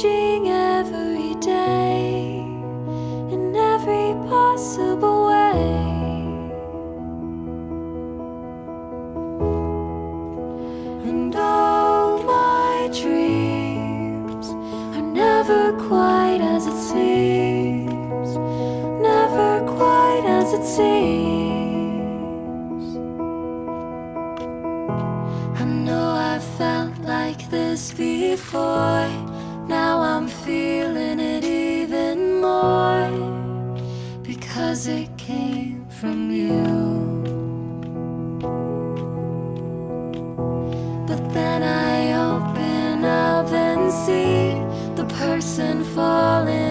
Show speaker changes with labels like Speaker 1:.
Speaker 1: changing every day in every possible way. And all my dreams are never quite as it seems, never quite as it seems. I know I felt like this before, now I'm feeling it even more, because it came from you. But then I open up and see the person falling